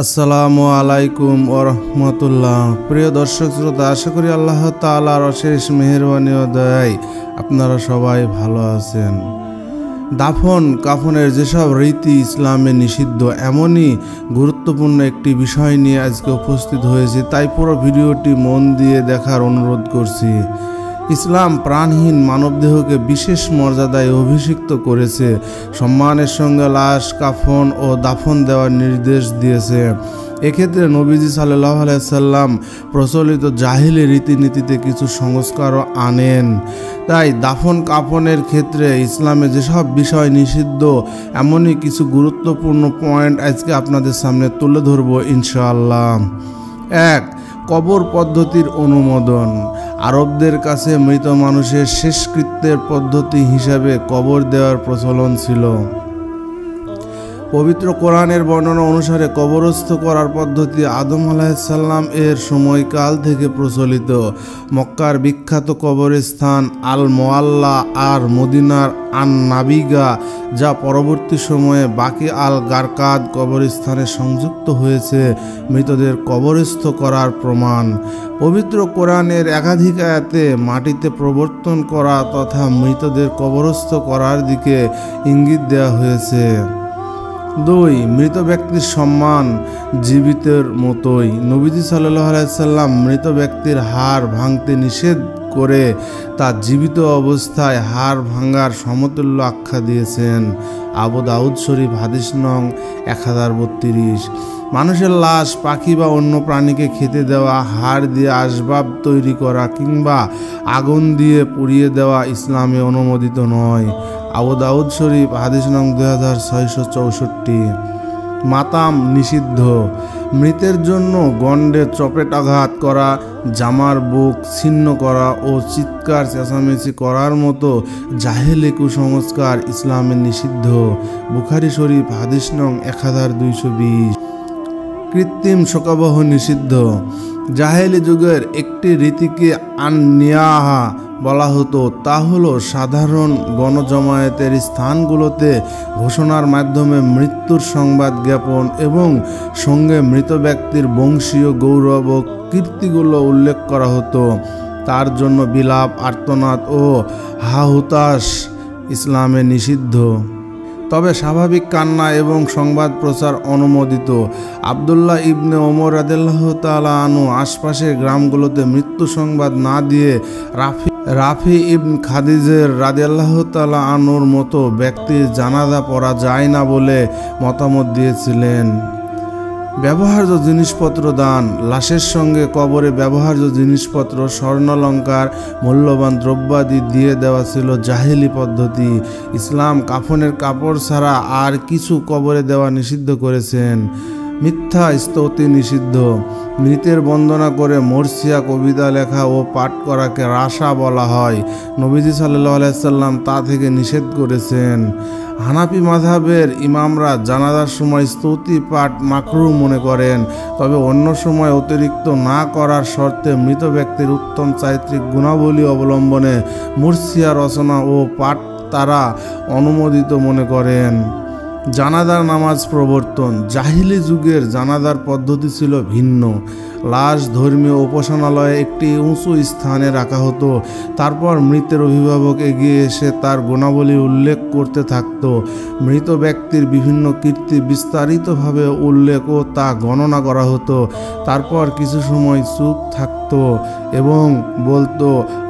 আসসালামু আলাইকুম ওয়া রাহমাতুল্লাহ। প্রিয় দর্শক শ্রোতা, আশা করি আল্লাহ তাআলার অশেষ মেহেরবানি ও দয়ায় আপনারা সবাই ভালো আছেন। দাফন কাফনের যেসব রীতি ইসলামে নিষিদ্ধ, এমনই গুরুত্বপূর্ণ একটি বিষয় নিয়ে আজকে উপস্থিত হয়েছে, তাই পুরো ভিডিওটি মন দিয়ে দেখার অনুরোধ করছি। ইসলাম প্রাণহীন মানবদেহকে বিশেষ মর্যাদায় অভিষিক্ত করেছে, সম্মানের সঙ্গে লাশ কাফন ও দাফন দেওয়ার নির্দেশ দিয়েছে। এক্ষেত্রে নবীজি সাল্লাল্লাহু আলাইহি সাল্লাম প্রচলিত জাহিলি রীতিনীতিতে কিছু সংস্কারও আনেন। তাই দাফন কাফনের ক্ষেত্রে ইসলামে যেসব বিষয় নিষিদ্ধ, এমনই কিছু গুরুত্বপূর্ণ পয়েন্ট আজকে আপনাদের সামনে তুলে ধরব ইনশাআল্লাহ। 1. কবর পদ্ধতির অনুমোদন। আরবদের কাছে মৃত মানুষের শেষকৃত্যের পদ্ধতি হিসাবে কবর দেওয়ার প্রচলন ছিল। পবিত্র কোরআনের বর্ণনা অনুসারে কবরস্থ করার পদ্ধতি আদম আলাইহিসসালাম এর সময়কাল থেকে প্রচলিত। মক্কার বিখ্যাত কবরস্থান আল মোয়াল্লা আর মদিনার আন নাবিগা, যা পরবর্তী সময়ে বাকি আল গারকাদ কবরস্থানে সংযুক্ত হয়েছে, মৃতদের কবরস্থ করার প্রমাণ। পবিত্র কোরআনের একাধিক আয়াতে মাটিতে প্রবর্তন করা তথা মৃতদের কবরস্থ করার দিকে ইঙ্গিত দেওয়া হয়েছে। 2. মৃত ব্যক্তির সম্মান জীবিতের মতোই। নবীজি সাল্লাল্লাহু আলাইহি সাল্লাম মৃত ব্যক্তির হাড় ভাঙতে নিষেধ করে তা জীবিত অবস্থায় হাড় ভাঙার সমতুল্য আখ্যা দিয়েছেন। আবু দাউদ শরীফ হাদিস নং 1032। মানুষের লাশ, পাখি বা অন্য প্রাণীকে খেতে দেওয়া, হাড় দিয়ে আসবাব তৈরি করা কিংবা আগুন দিয়ে পুড়িয়ে দেওয়া ইসলামে অনুমোদিত নয়। আবু দাউদ শরীফ হাদিস নং 2664। মাতাম নিষিদ্ধ। মৃতের জন্য গণ্ডে চপেটাঘাত করা, জামার বুক ছিন্ন করা ও চিৎকার চেঁচামেচি করার মতো জাহেলি কুসংস্কার ইসলামে নিষিদ্ধ। বুখারী শরীফ হাদিস নং 1220। কৃত্রিম শোকাবহ নিষিদ্ধ। জাহেলি যুগের একটি রীতিকে আন-নিয়াহা বলা হতো। তা হলো সাধারণ গণজমায়েতের স্থানগুলোতে ঘোষণার মাধ্যমে মৃত্যুর সংবাদ জ্ঞাপন এবং সঙ্গে মৃত ব্যক্তির বংশীয় গৌরব ও কীর্তিগুলো উল্লেখ করা হতো। তার জন্য বিলাপ, আর্তনাদ ও হাহুতাশ ইসলামে নিষিদ্ধ, তবে স্বাভাবিক কান্না এবং সংবাদ প্রচার অনুমোদিত। আব্দুল্লাহ ইবনে ওমর রাদিয়াল্লাহু তাআলা আনহু আশপাশের গ্রামগুলোতে মৃত্যু সংবাদ না দিয়ে রাফি ইবন খাদিজের রাদিয়াল্লাহু তাআলা আনহুর মতো ব্যক্তির জানাজা পড়া যায় না বলে মতামত দিয়েছিলেন। ব্যবহার্য জিনিসপত্র দান। লাশের সঙ্গে কবরে ব্যবহার্য জিনিসপত্র, স্বর্ণালঙ্কার, মূল্যবান দ্রব্যাদি দিয়ে দেওয়া ছিল জাহেলি পদ্ধতি। ইসলাম কাফনের কাপড় ছাড়া আর কিছু কবরে দেওয়া নিষিদ্ধ করেছেন। মিথ্যা স্তুতি নিষিদ্ধ। মৃতের বন্দনা করে মরসিয়া কবিতা লেখা ও পাঠ করাকে রাসা বলা হয়। নবীজি সাল্লাল্লাহু আলাইহি সাল্লাম তা থেকে নিষেধ করেছেন। হানাফি মাযহাবের ইমামরা জানাজার সময় স্তুতি পাঠ মাকরুহ মনে করেন, তবে অন্য সময় অতিরিক্ত না করার শর্তে মৃত ব্যক্তির উত্তম চারিত্রিক গুণাবলী অবলম্বনে মুরসিয়া রচনা ও পাঠ তারা অনুমোদিত মনে করেন। জানাজার নামাজ প্রবর্তন। জাহিলি যুগের জানাজার পদ্ধতি ছিল ভিন্ন। লাশ ধর্মীয় উপাসনালয়ে একটি উঁচু স্থানে রাখা হতো। তারপর মৃতের অভিভাবক এগিয়ে এসে তার গুণাবলী উল্লেখ করতে থাকত। মৃত ব্যক্তির বিভিন্ন কীর্তি বিস্তারিতভাবে উল্লেখ ও তা গণনা করা হতো। তারপর কিছু সময় চুপ থাকত এবং বলতো,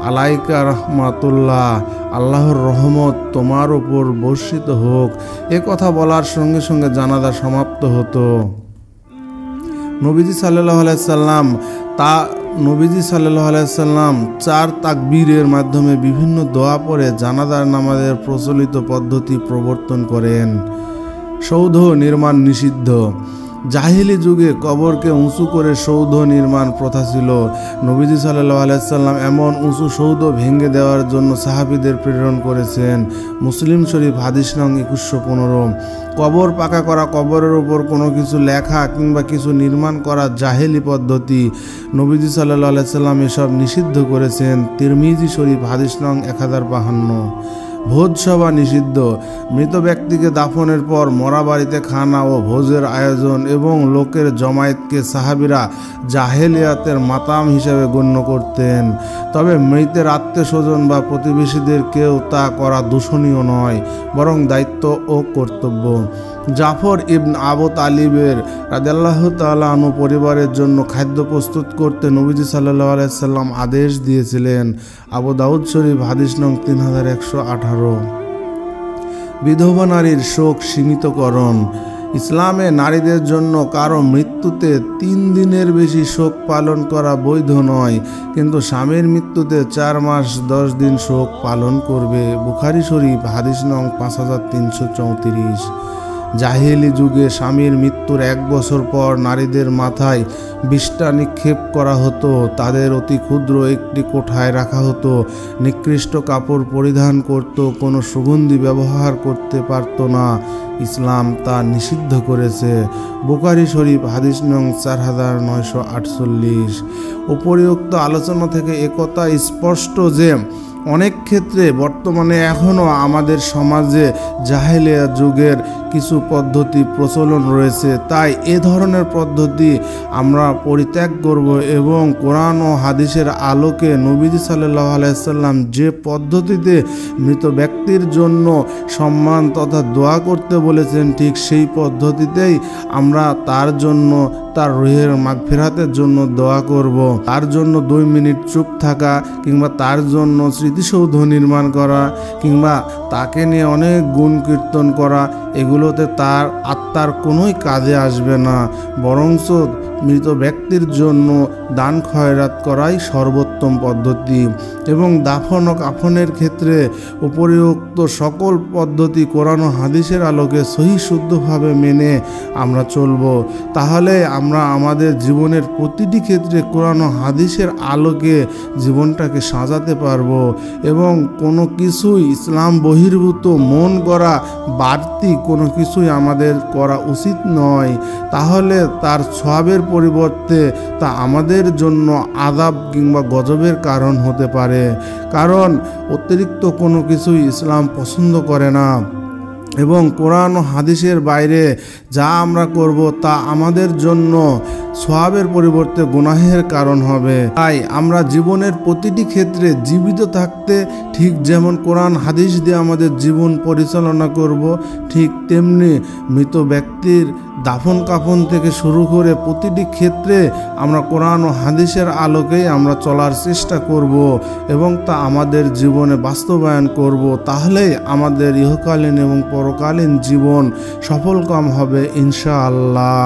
আলাইকা রাহমাতুল্লাহ, আল্লাহর রহমত তোমার ওপর বর্ষিত হোক। এ কথা বলার সঙ্গে সঙ্গে জানাজা সমাপ্ত হতো। নবীজি সাল্লাল্লাহু আলাইহি সাল্লাম 4 তাকবীরের মাধ্যমে বিভিন্ন দোয়া পড়ে জানাজার নামাজের প্রচলিত পদ্ধতি প্রবর্তন করেন। সৌধ নির্মাণ নিষিদ্ধ। জাহিলি যুগে কবরকে উঁচু করে সৌধ নির্মাণ প্রথা ছিল। নবীজি সাল্লাল্লাহু আলাইহি সাল্লাম এমন উঁচু সৌধ ভেঙে দেওয়ার জন্য সাহাবীদের প্রেরণ করেছেন। মুসলিম শরীফ হাদিস নং 2115। কবর পাকা করা, কবরের উপর কোনো কিছু লেখা কিংবা কিছু নির্মাণ করা জাহেলি পদ্ধতি। নবীজি সাল্লাল্লাহু আলাইহি সাল্লাম এসব নিষিদ্ধ করেছেন। তিরমিজি শরীফ হাদিস নং 1052। ভোজসভা নিষিদ্ধ। মৃত ব্যক্তিকে দাফনের পর মরা বাড়িতে খানা ও ভোজের আয়োজন এবং লোকের জমায়েতকে সাহাবীরা জাহেলিয়াতের মাতাম হিসেবে গণ্য করতেন। তবে মৃতের আত্মীয় স্বজন বা প্রতিবেশীদের কেউ তা করা দূষণীয় নয়, বরং দায়িত্ব ও কর্তব্য। জাফর ইবন আবু তালিবের রাদিয়াল্লাহু তাআলা আনহু পরিবারের জন্য খাদ্য প্রস্তুত করতে নবীজি সাল্লাল্লাহু আলাইহি সাল্লাম আদেশ দিয়েছিলেন। আবু দাউদ শরীফ হাদিস নং 3118। বিধবা নারীর শোক সীমিতকরণ। ইসলামে নারীদের জন্য কারো মৃত্যুতে 3 দিনের বেশি শোক পালন করা বৈধ নয়, কিন্তু স্বামীর মৃত্যুতে 4 মাস 10 দিন শোক পালন করবে। বুখারী শরীফ হাদিস নং 5334। জাহেলি যুগে স্বামীর মৃত্যুর 1 বছর পর নারীদের মাথায় বিষ্ঠা নিক্ষেপ করা হতো, তাদের অতি ক্ষুদ্র একটি কোঠায় রাখা হতো, নিকৃষ্ট কাপড় পরিধান করত, কোনো সুগন্ধি ব্যবহার করতে পারত না। ইসলাম তা নিষিদ্ধ করেছে। বুখারী শরীফ হাদিস নং 4948। উপরিউক্ত আলোচনা থেকে একথা স্পষ্ট যে অনেক ক্ষেত্রে বর্তমানে এখনও আমাদের সমাজে জাহেলিয়া যুগের কিছু পদ্ধতি প্রচলন রয়েছে। তাই এ ধরনের পদ্ধতি আমরা পরিত্যাগ করব এবং কোরআন ও হাদিসের আলোকে নবীজি সাল্লাল্লাহু আলাইহি সাল্লাম যে পদ্ধতিতে মৃত ব্যক্তির জন্য সম্মান তথা দোয়া করতে বলেছেন, ঠিক সেই পদ্ধতিতেই আমরা তার জন্য, তার রুহের মাগফিরাতের জন্য দোয়া করব। তার জন্য 2 মিনিট চুপ থাকা কিংবা তার জন্য স্মৃতিসৌধ নির্মাণ করা কিংবা তাকে নিয়ে অনেক গুণ কীর্তন করা, এগুলোতে তার আত্মার কোনোই কাজে আসবে না। বরঞ্চ মৃত ব্যক্তির জন্য দান খয়রাত করাই সর্বোত্তম পদ্ধতি। এবং দাফন ও কাফনের ক্ষেত্রে উপরিউক্ত সকল পদ্ধতি কোরআন ও হাদিসের আলোকে সহি শুদ্ধভাবে মেনে আমরা চলব। তাহলে আমরা আমাদের জীবনের প্রতিটি ক্ষেত্রে কোরআন ও হাদিসের আলোকে জীবনটাকে সাজাতে পারবো এবং কোনো কিছুই ইসলাম বহির্ভূত মন করা বাড়তি কোনো কিছুই আমাদের করা উচিত নয়। তাহলে তার সওয়াবের পরিবর্তে তা আমাদের জন্য আযাব কিংবা গজবের কারণ হতে পারে, কারণ অতিরিক্ত কোনো কিছুই ইসলাম পছন্দ করে না এবং কোরআন ও হাদিসের বাইরে যা আমরা করব তা আমাদের জন্য সওয়াবের পরিবর্তে গুনাহের কারণ হবে। তাই আমরা জীবনের প্রতিটি ক্ষেত্রে জীবিত থাকতে ঠিক যেমন কোরআন হাদিস দিয়ে আমাদের জীবন পরিচালনা করব, ঠিক তেমনি মৃত ব্যক্তির দাফন কাফন থেকে শুরু করে প্রতিটি ক্ষেত্রে আমরা কোরআন ও হাদিসের আলোকেই আমরা চলার চেষ্টা করব এবং তা আমাদের জীবনে বাস্তবায়ন করব। তাহলেই আমাদের ইহকালীন এবং পরকালীন জীবন সফলকাম হবে ইনশাআল্লাহ।